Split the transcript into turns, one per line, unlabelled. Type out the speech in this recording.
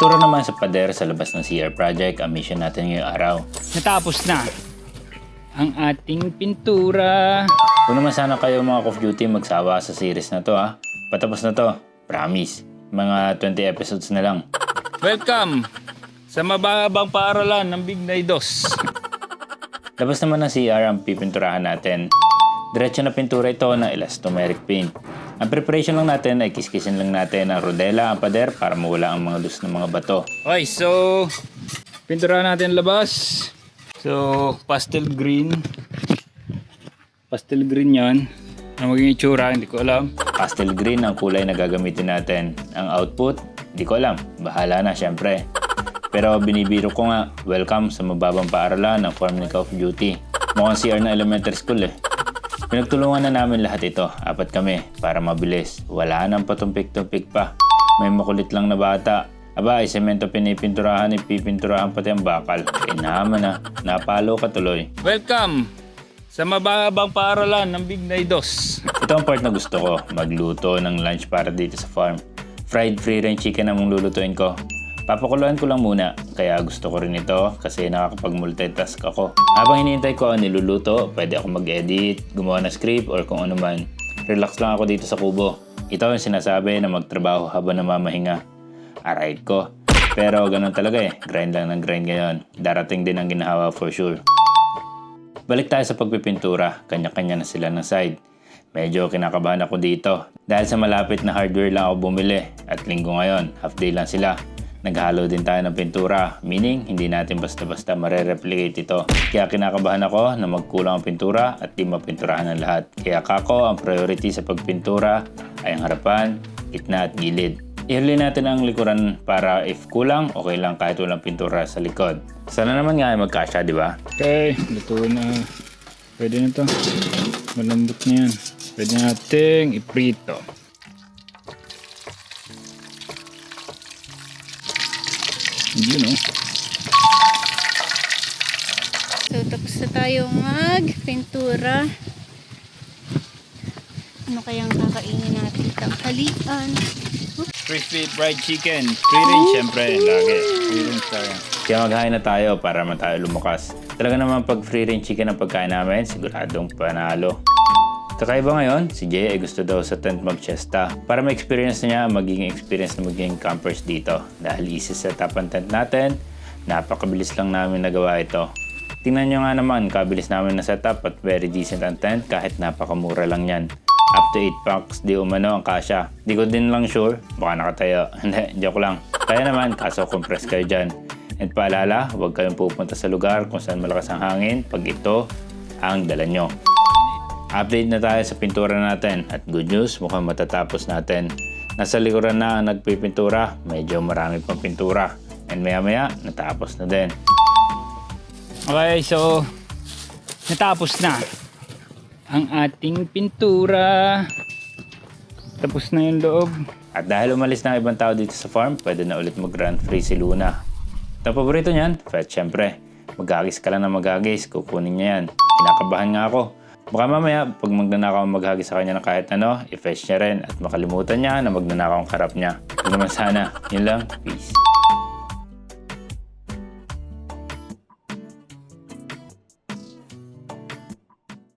Pintura naman sa pader sa labas ng CR project ang mission natin ngayong araw.
Natapos na ang ating pintura.
Kung naman sana kayo mga Call of Duty magsawa sa series na to ha. Patapos na to. Promise. Mga 20 episodes na lang.
Welcome sa mababang paaralan ng Bignay 2.
Labas naman ng CR ang pipinturahan natin. Diretso na pintura ito ng elastomeric paint. Ang preparation lang natin ay kiskisin lang natin ng rodela ang pader para mawala ang mga loose ng mga bato.
Okay, so pinturahan natin labas. So pastel green. Pastel green yan. Ano magiging itsura, hindi ko alam.
Pastel green ang kulay na gagamitin natin. Ang output, hindi ko alam. Bahala na syempre. Pero binibiro ko nga, welcome sa mababang paaralan ng form ni Call of Duty. Mukhang CR na elementary school eh. Pinagtulungan na namin lahat ito, 4 kami, para mabilis. Wala nang patumpik-tumpik pa. May makulit lang na bata. Aba, ay semento pinipinturahan, ipipinturahan pati ang bakal. Eh naman na, napalo ka tuloy.
Welcome sa mababang paaralan ng Bignay 2.
Ito ang part na gusto ko, magluto ng lunch para dito sa farm. Fried free-range chicken ang lulutuin ko. Papakuluan ko lang muna, kaya gusto ko rin ito kasi nakakapag-multitask ako. Habang hinihintay ko ang niluluto, pwede ako mag-edit, gumawa ng script or kung ano man. Relax lang ako dito sa kubo. Ito ang sinasabi na magtrabaho habang namamahinga. Alright ko. Pero ganun talaga eh, grind lang ng grind ngayon. Darating din ang ginahawa for sure. Balik tayo sa pagpipintura, kanya-kanya na sila ng side. Medyo kinakabahan ako dito. Dahil sa malapit na hardware lang ako bumili at linggo ngayon, half day lang sila. Naghalo din tayo ng pintura, meaning hindi natin basta-basta marereplicate ito. Kaya kinakabahan ako na magkulang ang pintura at di mapinturahan ng lahat. Kaya kako, ang priority sa pagpintura ay ang harapan, gitna at gilid. Ihuli natin ang likuran para if kulang, okay lang kahit walang pintura sa likod. Sana naman nga ay magkasya, di ba?
Okay, luto na. Pwede na to. Malambot na yan. Pwede nating iprito. Yun o.
So, tapos na tayo mag-pintura. Ano kayang kakainin natin? Tanghalian.
Crispy fried chicken. Free range syempre. Lagi. Free range tayo.
Kaya maghain na tayo para naman tayo lumakas. Talaga naman pag free range chicken ang pagkain namin, siguradong panalo. Kakaiba ngayon, si Jay ay gusto daw sa tent mag-siesta. Para ma-experience niya ang magiging experience na magiging campers dito. Dahil easy set up ang tent natin, napakabilis lang namin nagawa ito. Tingnan nyo nga naman, kabilis namin na setup at very decent ang tent kahit napakamura lang yan. Up to 8 packs, di umano ang kasya. Di ko din lang sure, baka nakatayo. Hindi, joke lang. Kaya naman, kaso compress kayo dyan. And paalala, huwag kayong pupunta sa lugar kung saan malakas ang hangin pag ito ang dala nyo. Update na tayo sa pintura natin at good news, mukhang matatapos natin. Nasa likuran na ang nagpipintura, medyo marami pang pintura. And maya maya, natapos na din.
Okay, so natapos na ang ating pintura. Tapos na yung loob.
At dahil umalis na ang ibang tao dito sa farm, pwede na ulit mag-run free si Luna. Ang paborito niyan, Fetch syempre. Magagis ka lang na magagis, kukunin niya yan. Kinakabahan nga ako. Baka mamaya, pag magnanakaw ang maghagis sa kanya ng kahit ano, i-fetch niya rin at makalimutan niya na magnanakaw ang karap niya. Yun naman sana. Yun lang. Peace.